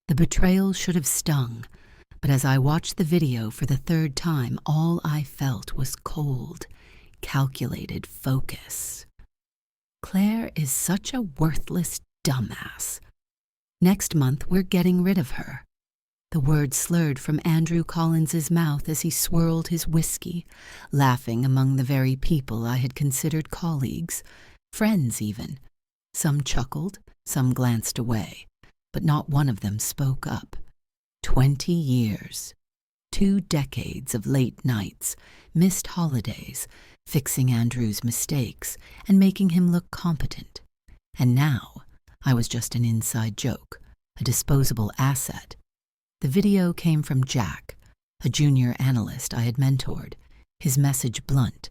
The betrayal should have stung, but as I watched the video for the third time, all I felt was cold, calculated focus. Claire is such a worthless dumbass. Next month, we're getting rid of her. The words slurred from Andrew Collins's mouth as he swirled his whiskey, laughing among the very people I had considered colleagues, friends even. Some chuckled, some glanced away, but not one of them spoke up. 20 years. 2 decades of late nights, missed holidays, fixing Andrew's mistakes and making him look competent. And now, I was just an inside joke, a disposable asset. The video came from Jack, a junior analyst I had mentored, his message blunt.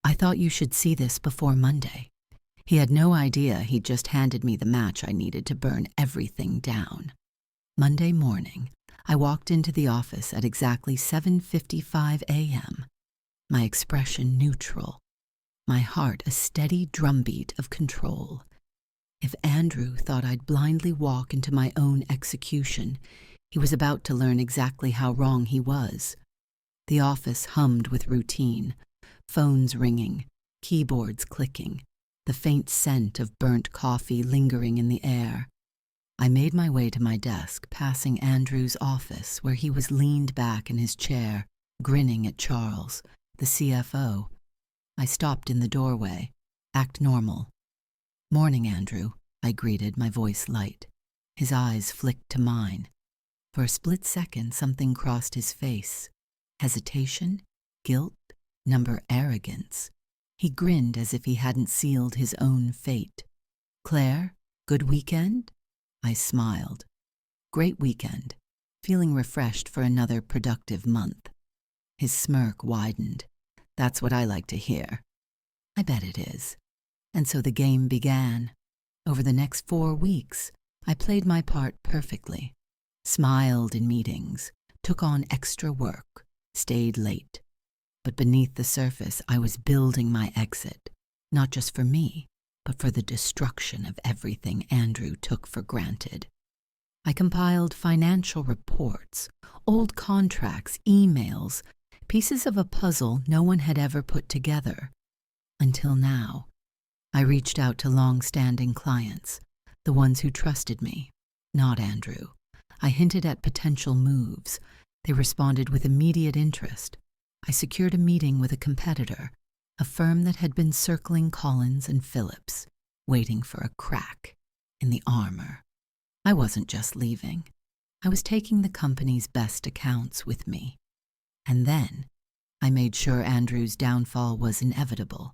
"I thought you should see this before Monday." He had no idea he'd just handed me the match I needed to burn everything down. Monday morning, I walked into the office at exactly 7:55 a.m., my expression neutral, my heart a steady drumbeat of control. If Andrew thought I'd blindly walk into my own execution, he was about to learn exactly how wrong he was. The office hummed with routine, phones ringing, keyboards clicking, the faint scent of burnt coffee lingering in the air. I made my way to my desk, passing Andrew's office, where he was leaned back in his chair, grinning at Charles, the CFO. I stopped in the doorway. "Act normal." "Morning, Andrew," I greeted, my voice light. His eyes flicked to mine. For a split second, something crossed his face. Hesitation, guilt, arrogance. He grinned as if he hadn't sealed his own fate. "Claire, good weekend?" I smiled. "Great weekend. Feeling refreshed for another productive month." His smirk widened. "That's what I like to hear." "I bet it is." And so the game began. Over the next 4 weeks, I played my part perfectly. Smiled in meetings, took on extra work, stayed late. But beneath the surface, I was building my exit, not just for me, but for the destruction of everything Andrew took for granted. I compiled financial reports, old contracts, emails, pieces of a puzzle no one had ever put together. Until now, I reached out to long-standing clients, the ones who trusted me, not Andrew. I hinted at potential moves. They responded with immediate interest. I secured a meeting with a competitor, a firm that had been circling Collins and Phillips, waiting for a crack in the armor. I wasn't just leaving. I was taking the company's best accounts with me. And then, I made sure Andrew's downfall was inevitable.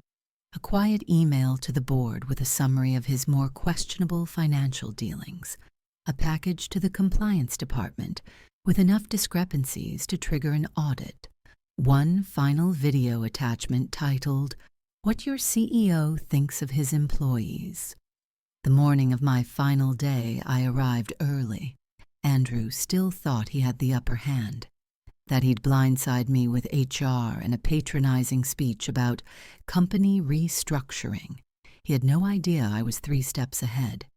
A quiet email to the board with a summary of his more questionable financial dealings. A package to the compliance department with enough discrepancies to trigger an audit. One final video attachment titled, "What Your CEO Thinks of His Employees." The morning of my final day, I arrived early. Andrew still thought he had the upper hand, that he'd blindside me with HR and a patronizing speech about company restructuring. He had no idea I was 3 steps ahead.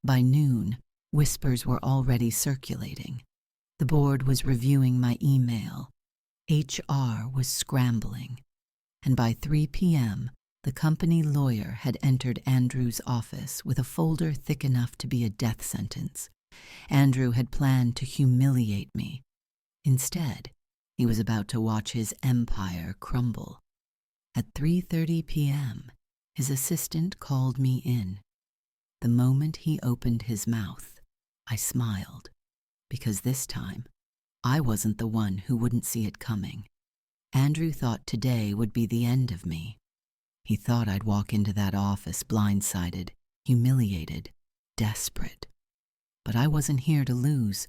By noon, whispers were already circulating. The board was reviewing my email. HR was scrambling. And by 3 p.m., the company lawyer had entered Andrew's office with a folder thick enough to be a death sentence. Andrew had planned to humiliate me. Instead, he was about to watch his empire crumble. At 3:30 p.m., his assistant called me in. The moment he opened his mouth, I smiled, because this time, I wasn't the one who wouldn't see it coming. Andrew thought today would be the end of me. He thought I'd walk into that office blindsided, humiliated, desperate. But I wasn't here to lose.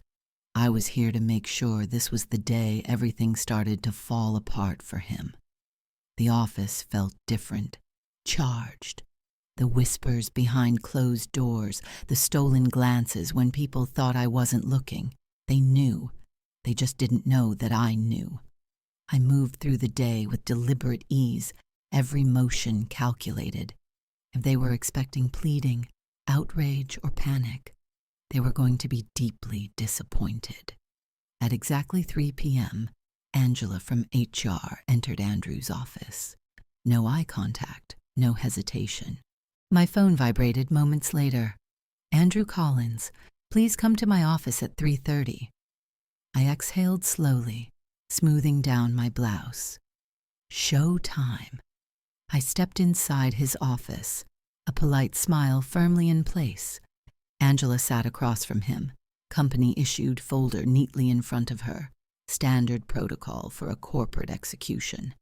I was here to make sure this was the day everything started to fall apart for him. The office felt different, charged. The whispers behind closed doors, the stolen glances when people thought I wasn't looking. They knew. They just didn't know that I knew. I moved through the day with deliberate ease, every motion calculated. If they were expecting pleading, outrage, or panic, They were going to be deeply disappointed. At exactly 3 p.m., Angela from HR entered Andrew's office. No eye contact, no hesitation. My phone vibrated moments later. "Andrew Collins, please come to my office at 3:30. I exhaled slowly, smoothing down my blouse. Show time. I stepped inside his office, a polite smile firmly in place. Angela sat across from him, company-issued folder neatly in front of her, standard protocol for a corporate execution.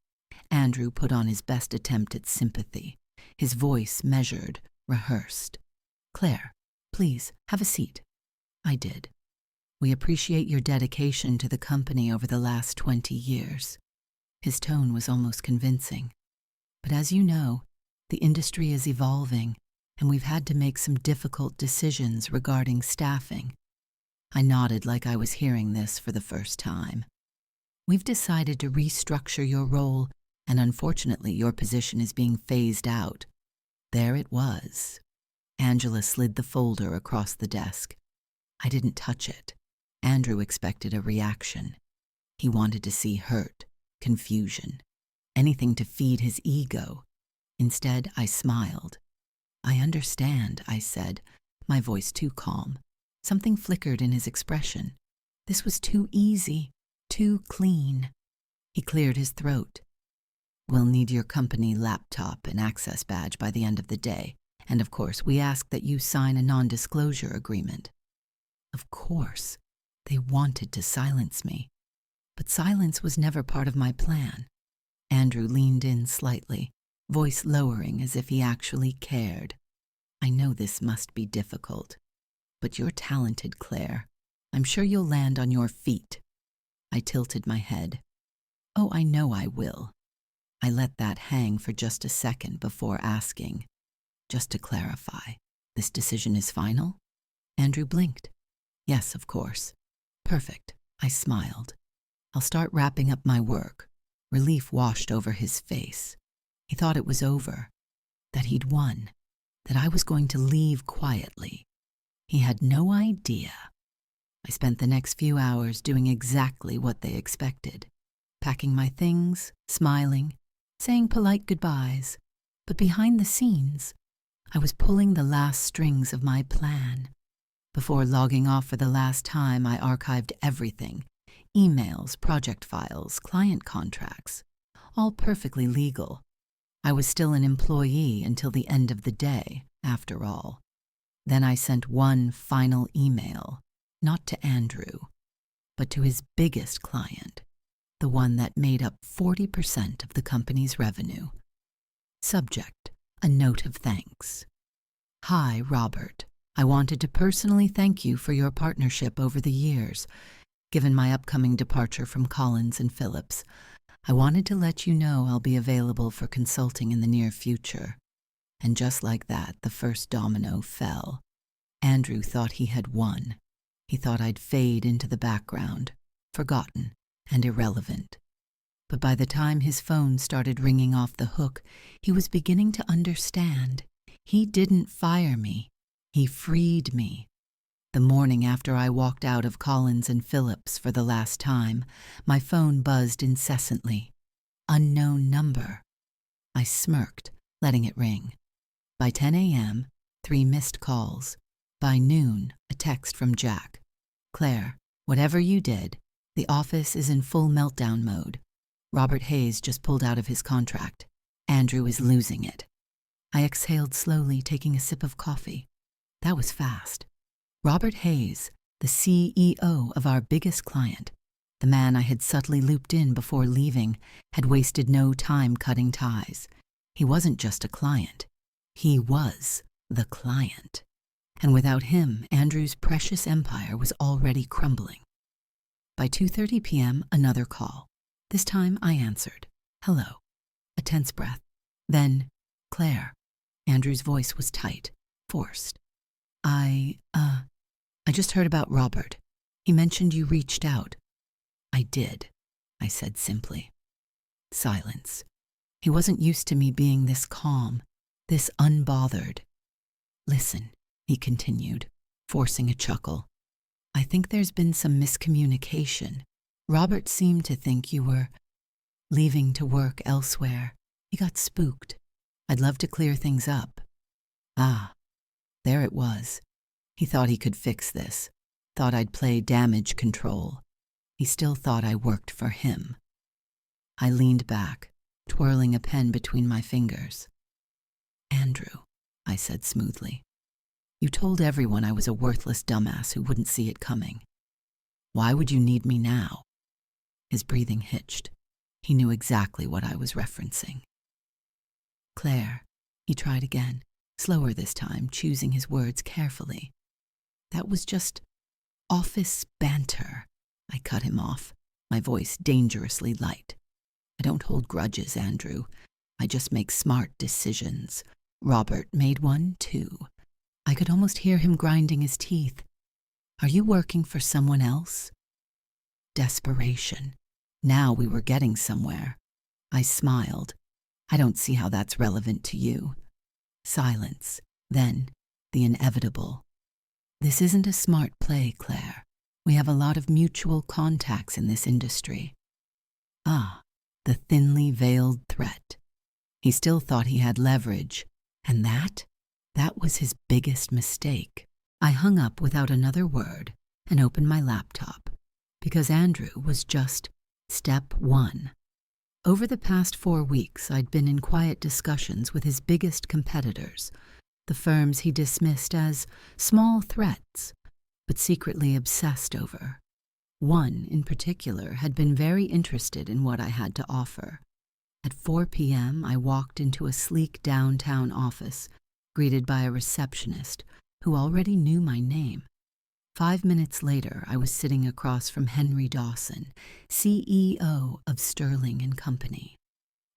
Andrew put on his best attempt at sympathy, his voice measured, rehearsed. "Claire, please, have a seat." I did. "We appreciate your dedication to the company over the last 20 years. His tone was almost convincing. "But as you know, the industry is evolving, and we've had to make some difficult decisions regarding staffing." I nodded like I was hearing this for the first time. "We've decided to restructure your role, and unfortunately your position is being phased out." There it was. Angela slid the folder across the desk. I didn't touch it. Andrew expected a reaction. He wanted to see hurt, confusion, anything to feed his ego. Instead, I smiled. "I understand," I said, my voice too calm. Something flickered in his expression. This was too easy, too clean. He cleared his throat. "We'll need your company laptop and access badge by the end of the day, and of course, we ask that you sign a non-disclosure agreement." Of course, they wanted to silence me. But silence was never part of my plan. Andrew leaned in slightly, voice lowering as if he actually cared. "I know this must be difficult, but you're talented, Claire. I'm sure you'll land on your feet." I tilted my head. "Oh, I know I will." I let that hang for just a second before asking, "Just to clarify, this decision is final?" Andrew blinked. "Yes, of course." "Perfect." I smiled. "I'll start wrapping up my work." Relief washed over his face. He thought it was over, that he'd won, that I was going to leave quietly. He had no idea. I spent the next few hours doing exactly what they expected, packing my things, smiling, saying polite goodbyes. But behind the scenes, I was pulling the last strings of my plan. Before logging off for the last time, I archived everything: emails, project files, client contracts, all perfectly legal. I was still an employee until the end of the day, after all. Then I sent one final email, not to Andrew, but to his biggest client, the one that made up 40% of the company's revenue. Subject: a note of thanks. "Hi, Robert. I wanted to personally thank you for your partnership over the years. Given my upcoming departure from Collins and Phillips, I wanted to let you know I'll be available for consulting in the near future." And just like that, the first domino fell. Andrew thought he had won. He thought I'd fade into the background, forgotten and irrelevant. But by the time his phone started ringing off the hook, he was beginning to understand. He didn't fire me. He freed me. The morning after I walked out of Collins and Phillips for the last time, my phone buzzed incessantly. Unknown number. I smirked, letting it ring. By 10 a.m., 3 missed calls. By noon, a text from Jack. "Claire, whatever you did, the office is in full meltdown mode. Robert Hayes just pulled out of his contract. Andrew is losing it." I exhaled slowly, taking a sip of coffee. That was fast. Robert Hayes, the CEO of our biggest client, the man I had subtly looped in before leaving, had wasted no time cutting ties. He wasn't just a client. He was the client. And without him, Andrew's precious empire was already crumbling. By 2:30 p.m., another call. This time I answered. "Hello." A tense breath. Then, "Claire." Andrew's voice was tight, forced. I just heard about Robert. He mentioned you reached out." "I did," I said simply. Silence. He wasn't used to me being this calm, this unbothered. "Listen," he continued. forcing a chuckle. I think there's been some miscommunication. Robert seemed to think you were leaving to work elsewhere. He got spooked. I'd love to clear things up. Ah, there it was. He thought he could fix this. Thought I'd play damage control. He still thought I worked for him. I leaned back, twirling a pen between my fingers. Andrew, I said smoothly, you told everyone I was a worthless dumbass who wouldn't see it coming. Why would you need me now? His breathing hitched. He knew exactly what I was referencing. Claire, he tried again, slower this time, choosing his words carefully. That was just office banter. I cut him off, my voice dangerously light. I don't hold grudges, Andrew. I just make smart decisions. Robert made one, too. I could almost hear him grinding his teeth. Are you working for someone else? Desperation. Now we were getting somewhere. I smiled. I don't see how that's relevant to you. Silence. Then, the inevitable. This isn't a smart play, Claire. We have a lot of mutual contacts in this industry. Ah, the thinly veiled threat. He still thought he had leverage, and that was his biggest mistake. I hung up without another word and opened my laptop, because Andrew was just step one. Over the past 4 weeks, I'd been in quiet discussions with his biggest competitors, the firms he dismissed as small threats, but secretly obsessed over. One, in particular, had been very interested in what I had to offer. At 4 p.m., I walked into a sleek downtown office, greeted by a receptionist who already knew my name. 5 minutes later, I was sitting across from Henry Dawson, CEO of Sterling and Company.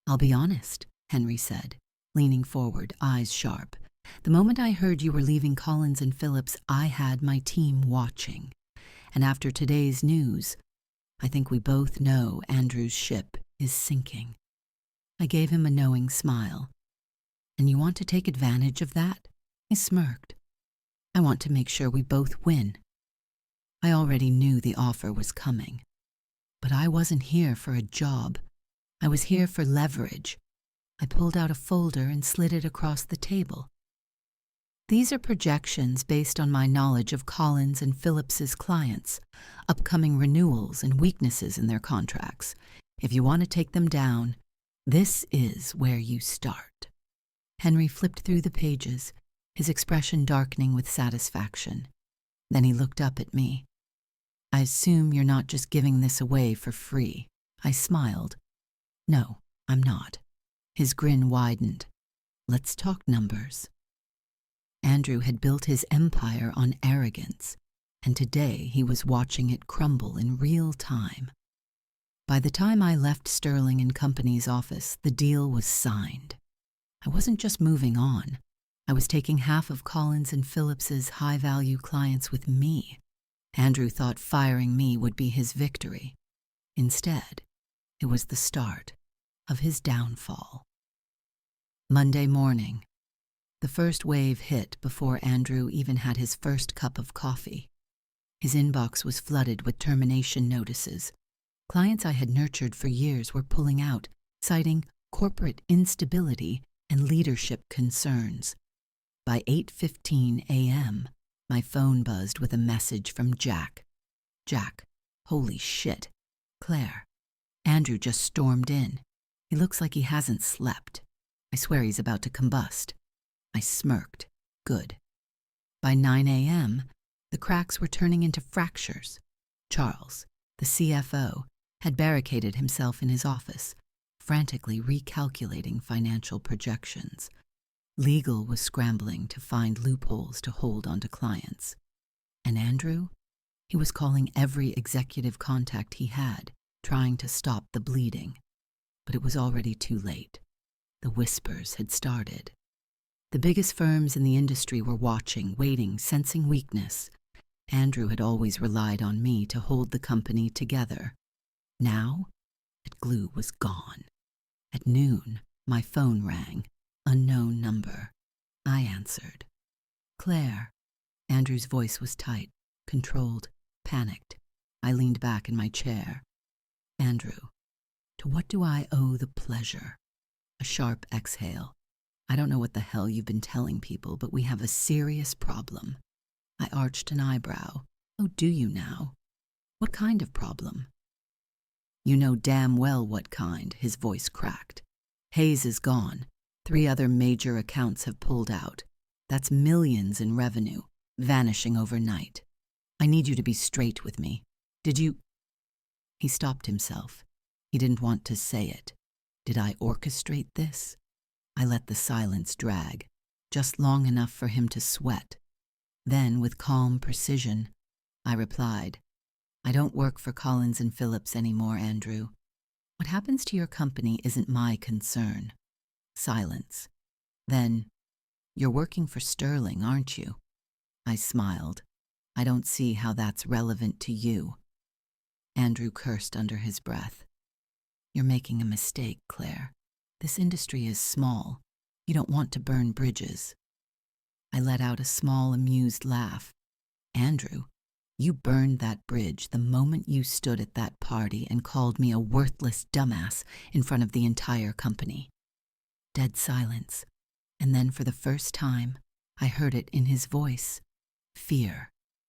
I'll be honest, Henry said, leaning forward, eyes sharp. The moment I heard you were leaving Collins and Phillips, I had my team watching. And after today's news, I think we both know Andrew's ship is sinking. I gave him a knowing smile. And you want to take advantage of that? He smirked. I want to make sure we both win. I already knew the offer was coming. But I wasn't here for a job. I was here for leverage. I pulled out a folder and slid it across the table. These are projections based on my knowledge of Collins and Phillips's clients, upcoming renewals and weaknesses in their contracts. If you want to take them down, this is where you start. Henry flipped through the pages, his expression darkening with satisfaction. Then he looked up at me. I assume you're not just giving this away for free. I smiled. No, I'm not. His grin widened. Let's talk numbers. Andrew had built his empire on arrogance, and today he was watching it crumble in real time. By the time I left Sterling and Company's office, the deal was signed. I wasn't just moving on. I was taking half of Collins and Phillips's high-value clients with me. Andrew thought firing me would be his victory. Instead, it was the start of his downfall. Monday morning. The first wave hit before Andrew even had his first cup of coffee. His inbox was flooded with termination notices. Clients I had nurtured for years were pulling out, citing corporate instability and leadership concerns. By 8:15 a.m., my phone buzzed with a message from Jack. Jack, holy shit. Claire. Andrew just stormed in. He looks like he hasn't slept. I swear he's about to combust. I smirked. Good. By 9 a.m., the cracks were turning into fractures. Charles, the CFO, had barricaded himself in his office, frantically recalculating financial projections. Legal was scrambling to find loopholes to hold onto clients. And Andrew? He was calling every executive contact he had, trying to stop the bleeding. But it was already too late. The whispers had started. The biggest firms in the industry were watching, waiting, sensing weakness. Andrew had always relied on me to hold the company together. Now, that glue was gone. At noon, my phone rang. Unknown number. I answered. Claire. Andrew's voice was tight, controlled, panicked. I leaned back in my chair. Andrew, to what do I owe the pleasure? A sharp exhale. I don't know what the hell you've been telling people, but we have a serious problem. I arched an eyebrow. Oh, do you now? What kind of problem? You know damn well what kind, his voice cracked. Hayes is gone. 3 other major accounts have pulled out. That's millions in revenue, vanishing overnight. I need you to be straight with me. Did you... He stopped himself. He didn't want to say it. Did I orchestrate this? I let the silence drag, just long enough for him to sweat. Then, with calm precision, I replied, I don't work for Collins and Phillips anymore, Andrew. What happens to your company isn't my concern. Silence. Then, you're working for Sterling, aren't you? I smiled. I don't see how that's relevant to you. Andrew cursed under his breath. You're making a mistake, Claire. This industry is small. You don't want to burn bridges. I let out a small, amused laugh. Andrew, you burned that bridge the moment you stood at that party and called me a worthless dumbass in front of the entire company. Dead silence. And then for the first time, I heard it in his voice. Fear.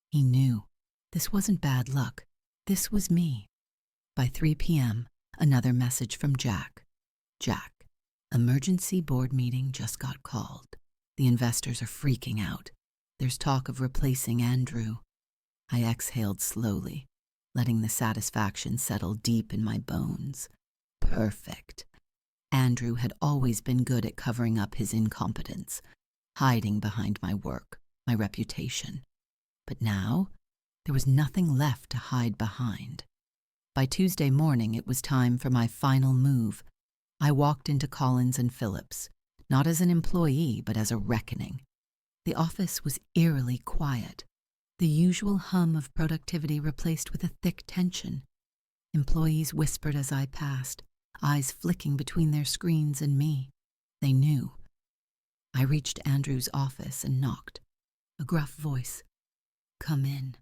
He knew. This wasn't bad luck. This was me. By 3 p.m., another message from Jack. Jack, emergency board meeting just got called. The investors are freaking out. There's talk of replacing Andrew. I exhaled slowly, letting the satisfaction settle deep in my bones. Perfect. Andrew had always been good at covering up his incompetence, hiding behind my work, my reputation. But now, there was nothing left to hide behind. By Tuesday morning, it was time for my final move. I walked into Collins and Phillips, not as an employee, but as a reckoning. The office was eerily quiet, the usual hum of productivity replaced with a thick tension. Employees whispered as I passed, eyes flicking between their screens and me. They knew. I reached Andrew's office and knocked. A gruff voice. Come in.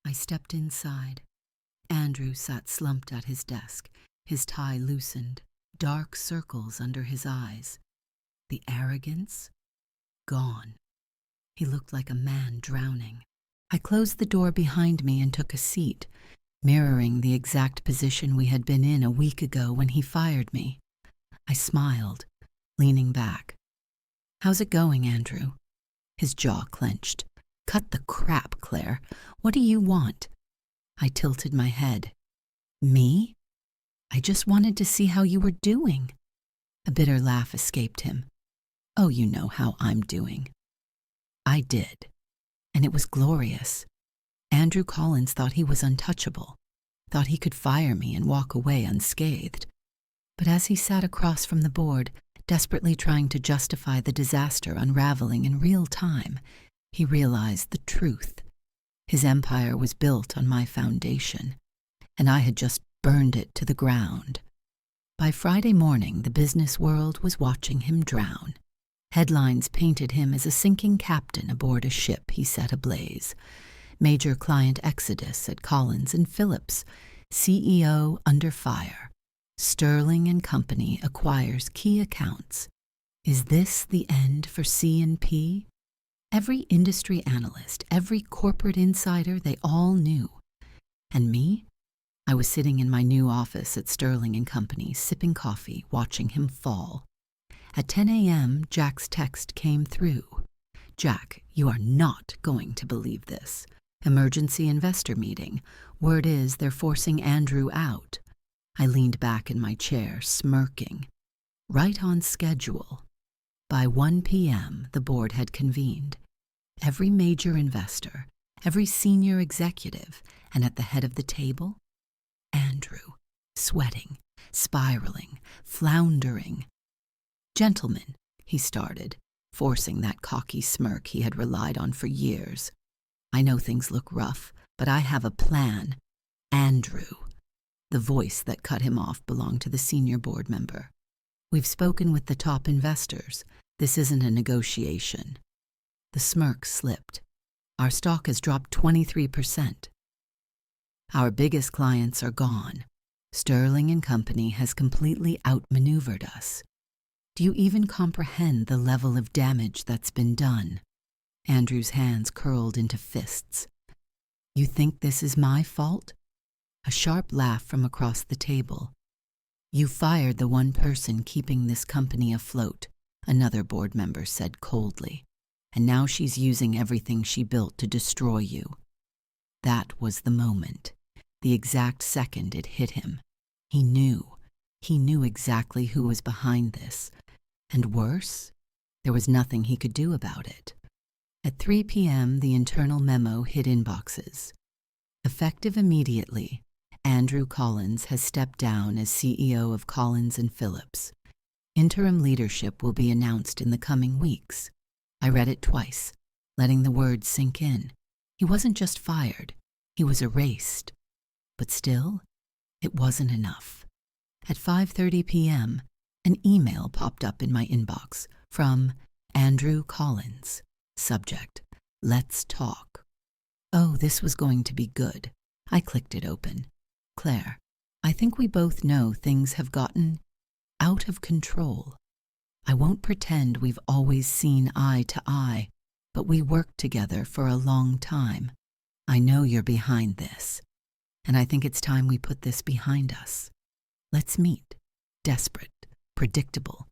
I stepped inside. Andrew sat slumped at his desk, his tie loosened, dark circles under his eyes. The arrogance? Gone. He looked like a man drowning. I closed the door behind me and took a seat, mirroring the exact position we had been in a week ago when he fired me. I smiled, leaning back. How's it going, Andrew? His jaw clenched. Cut the crap, Claire. What do you want? I tilted my head. Me? I just wanted to see how you were doing. A bitter laugh escaped him. Oh, you know how I'm doing. I did. And it was glorious. Andrew Collins thought he was untouchable, thought he could fire me and walk away unscathed. But as he sat across from the board, desperately trying to justify the disaster unraveling in real time, he realized the truth. His empire was built on my foundation, and I had just burned it to the ground. By Friday morning, the business world was watching him drown. Headlines painted him as a sinking captain aboard a ship he set ablaze. Major client exodus at Collins and Phillips. CEO under fire. Sterling and Company acquires key accounts. Is this the end for C&P? Every industry analyst, every corporate insider, they all knew. And me? I was sitting in my new office at Sterling and Company, sipping coffee, watching him fall. At 10 a.m., Jack's text came through. Jack, you are not going to believe this. Emergency investor meeting. Word is they're forcing Andrew out. I leaned back in my chair, smirking. Right on schedule. By 1 p.m., the board had convened. Every major investor, every senior executive, and at the head of the table, Andrew, sweating, spiraling, floundering. Gentlemen, he started, forcing that cocky smirk he had relied on for years. I know things look rough, but I have a plan. Andrew. The voice that cut him off belonged to the senior board member. We've spoken with the top investors. This isn't a negotiation. The smirk slipped. Our stock has dropped 23%. Our biggest clients are gone. Sterling and Company has completely outmaneuvered us. Do you even comprehend the level of damage that's been done? Andrew's hands curled into fists. You think this is my fault? A sharp laugh from across the table. You fired the one person keeping this company afloat, another board member said coldly, and now she's using everything she built to destroy you. That was the moment, the exact second it hit him. He knew exactly who was behind this, and worse, there was nothing he could do about it. At 3 p.m., the internal memo hit inboxes. Effective immediately, Andrew Collins has stepped down as CEO of Collins & Phillips. Interim leadership will be announced in the coming weeks. I read it twice, letting the words sink in. He wasn't just fired, he was erased. But still, it wasn't enough. At 5:30 p.m., an email popped up in my inbox from Andrew Collins. Subject, let's talk. Oh, this was going to be good. I clicked it open. Claire, I think we both know things have gotten out of control. I won't pretend we've always seen eye to eye, but we worked together for a long time. I know you're behind this, and I think it's time we put this behind us. Let's meet. Desperate, predictable,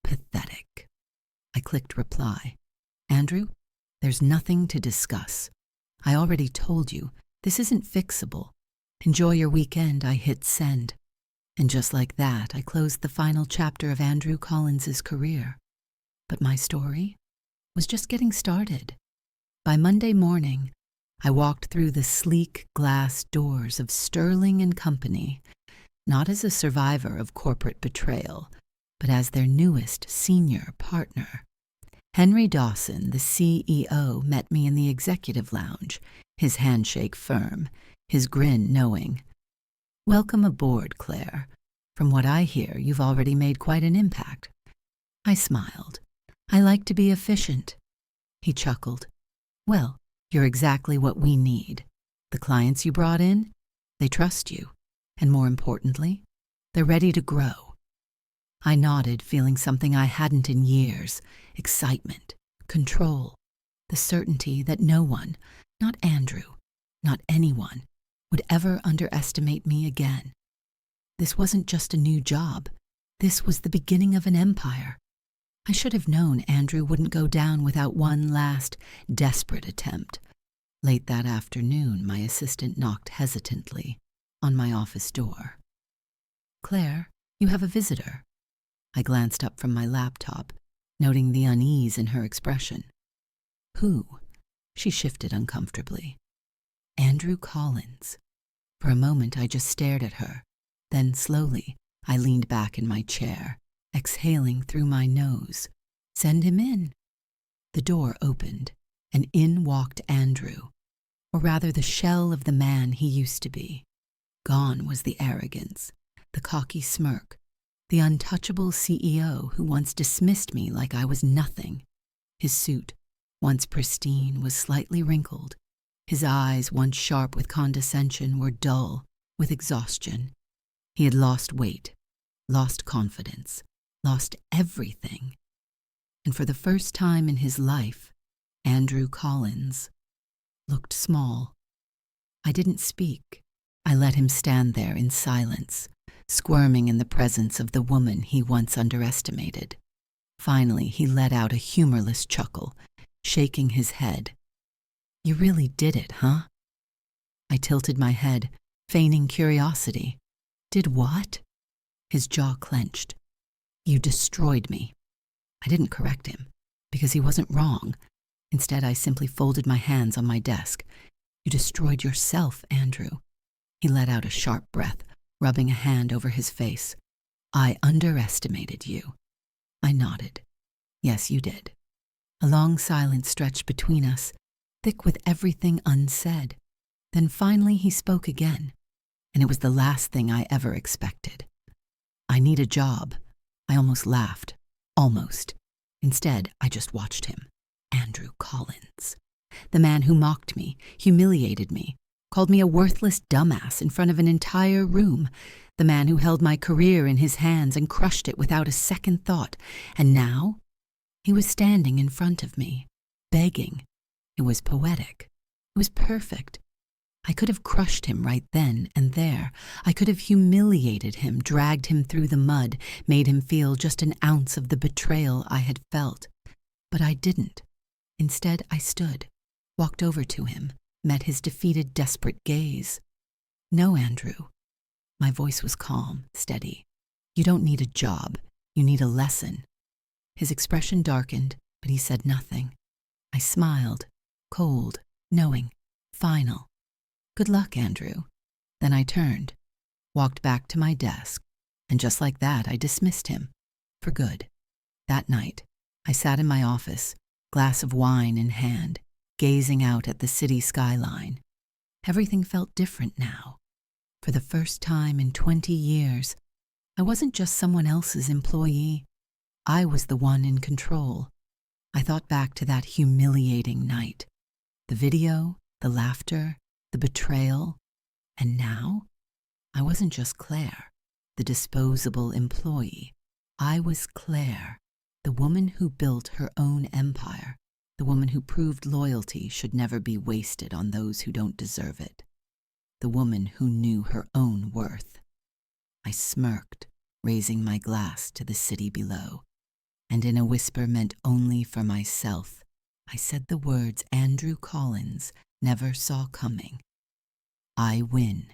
pathetic. I clicked reply. Andrew, there's nothing to discuss. I already told you, this isn't fixable. Enjoy your weekend, I hit send. And just like that, I closed the final chapter of Andrew Collins's career. But my story was just getting started. By Monday morning, I walked through the sleek glass doors of Sterling and Company, not as a survivor of corporate betrayal, but as their newest senior partner. Henry Dawson, the CEO, met me in the executive lounge, his handshake firm, his grin knowing. Welcome aboard, Claire. From what I hear, you've already made quite an impact. I smiled. I like to be efficient. He chuckled. Well, you're exactly what we need. The clients you brought in, they trust you. And more importantly, they're ready to grow. I nodded, feeling something I hadn't in years. Excitement, control, the certainty that no one, not Andrew, not anyone, would ever underestimate me again. This wasn't just a new job. This was the beginning of an empire. I should have known Andrew wouldn't go down without one last, desperate attempt. Late that afternoon, my assistant knocked hesitantly on my office door. Claire, you have a visitor. I glanced up from my laptop, noting the unease in her expression. Who? She shifted uncomfortably. Andrew Collins. For a moment, I just stared at her. Then, slowly, I leaned back in my chair, exhaling through my nose. Send him in. The door opened, and in walked Andrew, or rather the shell of the man he used to be. Gone was the arrogance, the cocky smirk, the untouchable CEO who once dismissed me like I was nothing. His suit, once pristine, was slightly wrinkled. His eyes, once sharp with condescension, were dull with exhaustion. He had lost weight, lost confidence, lost everything. And for the first time in his life, Andrew Collins looked small. I didn't speak. I let him stand there in silence, squirming in the presence of the woman he once underestimated. Finally, he let out a humorless chuckle, shaking his head. You really did it, huh? I tilted my head, feigning curiosity. Did what? His jaw clenched. You destroyed me. I didn't correct him, because he wasn't wrong. Instead, I simply folded my hands on my desk. You destroyed yourself, Andrew. He let out a sharp breath, rubbing a hand over his face. I underestimated you. I nodded. Yes, you did. A long silence stretched between us, thick with everything unsaid. Then finally he spoke again, and it was the last thing I ever expected. I need a job. I almost laughed. Almost. Instead, I just watched him. Andrew Collins. The man who mocked me, humiliated me, called me a worthless dumbass in front of an entire room. The man who held my career in his hands and crushed it without a second thought. And now, he was standing in front of me, begging. It was poetic. It was perfect. I could have crushed him right then and there. I could have humiliated him, dragged him through the mud, made him feel just an ounce of the betrayal I had felt. But I didn't. Instead, I stood, walked over to him, met his defeated, desperate gaze. "No, Andrew." My voice was calm, steady. "You don't need a job. You need a lesson." His expression darkened, but he said nothing. I smiled, cold, knowing, final. "Good luck, Andrew." Then I turned, walked back to my desk, and just like that, I dismissed him. For good. That night, I sat in my office, glass of wine in hand, gazing out at the city skyline. Everything felt different now. For the first time in 20 years, I wasn't just someone else's employee. I was the one in control. I thought back to that humiliating night. The video, the laughter, the betrayal. And now, I wasn't just Claire, the disposable employee. I was Claire, the woman who built her own empire, the woman who proved loyalty should never be wasted on those who don't deserve it, the woman who knew her own worth. I smirked, raising my glass to the city below, and in a whisper meant only for myself, I said the words Andrew Collins never saw coming. I win.